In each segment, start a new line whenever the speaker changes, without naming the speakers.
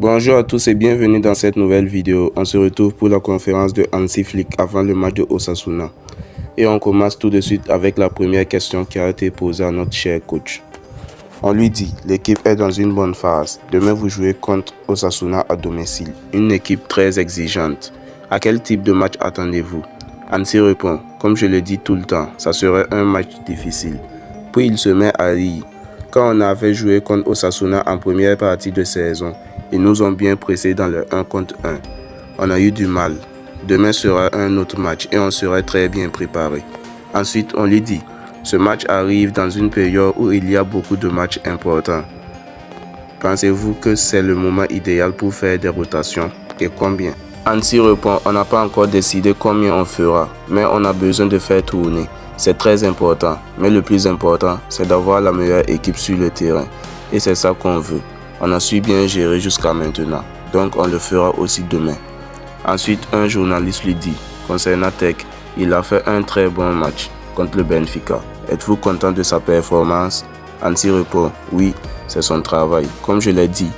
Bonjour à tous et bienvenue dans cette nouvelle vidéo. On se retrouve pour la conférence de Hansi Flick avant le match de Osasuna. Et on commence tout de suite avec la première question qui a été posée à notre cher coach. On lui dit, l'équipe est dans une bonne phase. Demain vous jouez contre Osasuna à domicile, une équipe très exigeante. À quel type de match attendez-vous? Hansi répond, comme je le dis tout le temps, ça serait un match difficile. Puis il se met à rire. Quand on avait joué contre Osasuna en première partie de saison, ils nous ont bien pressés dans le 1 contre 1. On a eu du mal. Demain sera un autre match et on serait très bien préparé. Ensuite, on lui dit, ce match arrive dans une période où il y a beaucoup de matchs importants. Pensez-vous que c'est le moment idéal pour faire des rotations et combien? Hansi répond, on n'a pas encore décidé combien on fera, mais on a besoin de faire tourner. C'est très important, mais le plus important, c'est d'avoir la meilleure équipe sur le terrain. Et c'est ça qu'on veut. On a su bien gérer jusqu'à maintenant, donc on le fera aussi demain. Ensuite, un journaliste lui dit, concernant Tech, il a fait un très bon match contre le Benfica. Êtes-vous content de sa performance? Hansi répond, oui, c'est son travail. Comme je l'ai dit,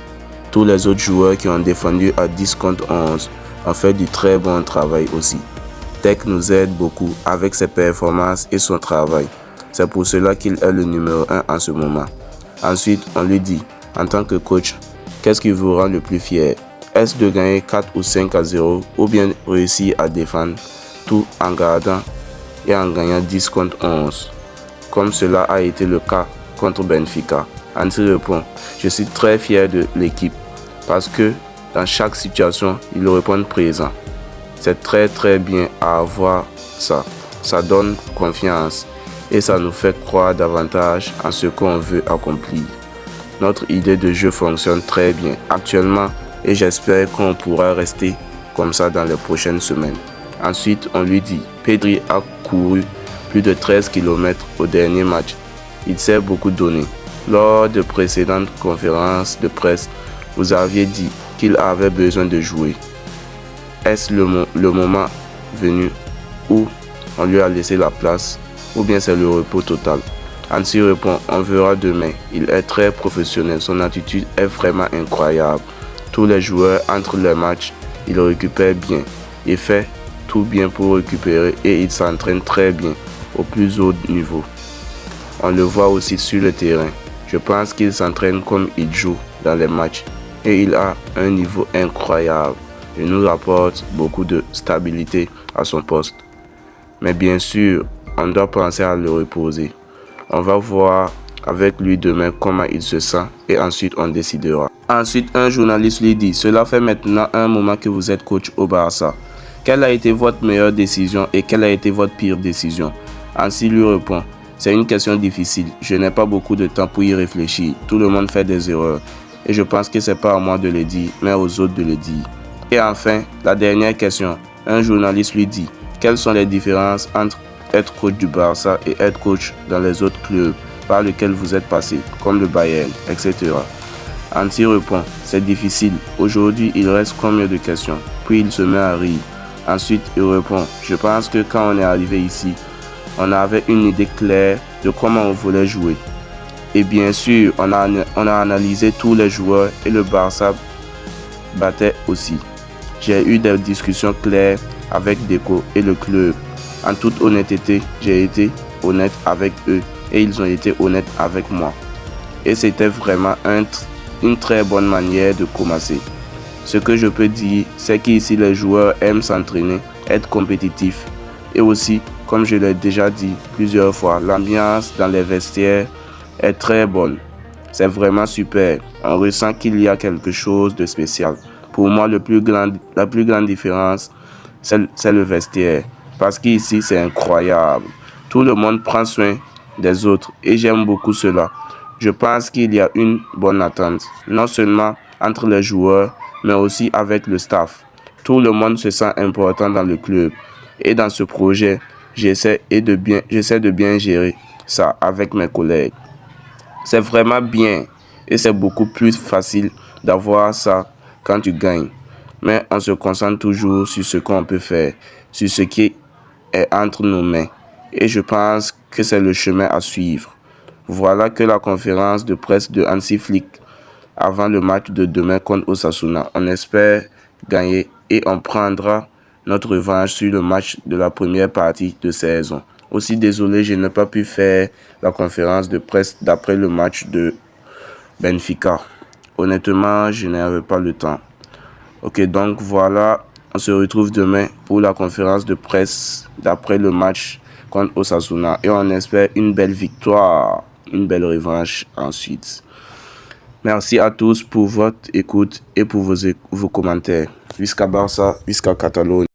tous les autres joueurs qui ont défendu à 10 contre 11 ont fait du très bon travail aussi. Tech nous aide beaucoup avec ses performances et son travail. C'est pour cela qu'il est le numéro 1 en ce moment. Ensuite, on lui dit, en tant que coach, qu'est-ce qui vous rend le plus fier? Est-ce de gagner 4 ou 5 à 0 ou bien réussir à défendre tout en gardant et en gagnant 10 contre 11, comme cela a été le cas contre Benfica? Hansi répond, je suis très fier de l'équipe parce que dans chaque situation, ils répondent présent. C'est très bien à avoir ça. Ça donne confiance et ça nous fait croire davantage en ce qu'on veut accomplir. Notre idée de jeu fonctionne très bien actuellement et j'espère qu'on pourra rester comme ça dans les prochaines semaines. Ensuite, on lui dit, Pedri a couru plus de 13 km au dernier match. Il s'est beaucoup donné. Lors de précédentes conférences de presse, vous aviez dit qu'il avait besoin de jouer. Est-ce le moment venu où on lui a laissé la place ou bien c'est le repos total? Hansi répond, on verra demain. Il est très professionnel, son attitude est vraiment incroyable. Tous les joueurs entre les matchs, il récupère bien. Il fait tout bien pour récupérer et il s'entraîne très bien au plus haut niveau. On le voit aussi sur le terrain. Je pense qu'il s'entraîne comme il joue dans les matchs et il a un niveau incroyable. Il nous apporte beaucoup de stabilité à son poste. Mais bien sûr, on doit penser à le reposer. On va voir avec lui demain comment il se sent et ensuite on décidera. Ensuite, un journaliste lui dit, cela fait maintenant un moment que vous êtes coach au Barça. Quelle a été votre meilleure décision et quelle a été votre pire décision? Hansi lui répond, c'est une question difficile. Je n'ai pas beaucoup de temps pour y réfléchir. Tout le monde fait des erreurs. Et je pense que ce n'est pas à moi de le dire, mais aux autres de le dire. Et enfin, la dernière question. Un journaliste lui dit, quelles sont les différences entre être coach du Barça et être coach dans les autres clubs par lesquels vous êtes passé, comme le Bayern, etc. Hansi répond, c'est difficile. Aujourd'hui, il reste combien de questions? Puis il se met à rire. Ensuite, il répond, je pense que quand on est arrivé ici, on avait une idée claire de comment on voulait jouer. Et bien sûr, on a analysé tous les joueurs et le Barça battait aussi. J'ai eu des discussions claires avec Deco et le club. En toute honnêteté, j'ai été honnête avec eux et ils ont été honnêtes avec moi. Et c'était vraiment une très bonne manière de commencer. Ce que je peux dire, c'est qu'ici les joueurs aiment s'entraîner, être compétitifs. Et aussi, comme je l'ai déjà dit plusieurs fois, l'ambiance dans les vestiaires est très bonne. C'est vraiment super. On ressent qu'il y a quelque chose de spécial. Pour moi, la plus grande différence, c'est le vestiaire. Parce qu'ici, c'est incroyable. Tout le monde prend soin des autres et j'aime beaucoup cela. Je pense qu'il y a une bonne attente, non seulement entre les joueurs, mais aussi avec le staff. Tout le monde se sent important dans le club. Et dans ce projet, j'essaie de bien gérer ça avec mes collègues. C'est vraiment bien et c'est beaucoup plus facile d'avoir ça quand tu gagnes. Mais on se concentre toujours sur ce qu'on peut faire, sur ce qui est entre nos mains. Et je pense que c'est le chemin à suivre. Voilà que la conférence de presse de Hansi Flick avant le match de demain contre Osasuna. On espère gagner et on prendra notre revanche sur le match de la première partie de saison. Aussi désolé, je n'ai pas pu faire la conférence de presse d'après le match de Benfica. Honnêtement, je n'avais pas le temps. Ok, donc voilà, on se retrouve demain pour la conférence de presse d'après le match contre Osasuna. Et on espère une belle victoire, une belle revanche ensuite. Merci à tous pour votre écoute et pour vos commentaires. Visca Barça, Visca Catalogne.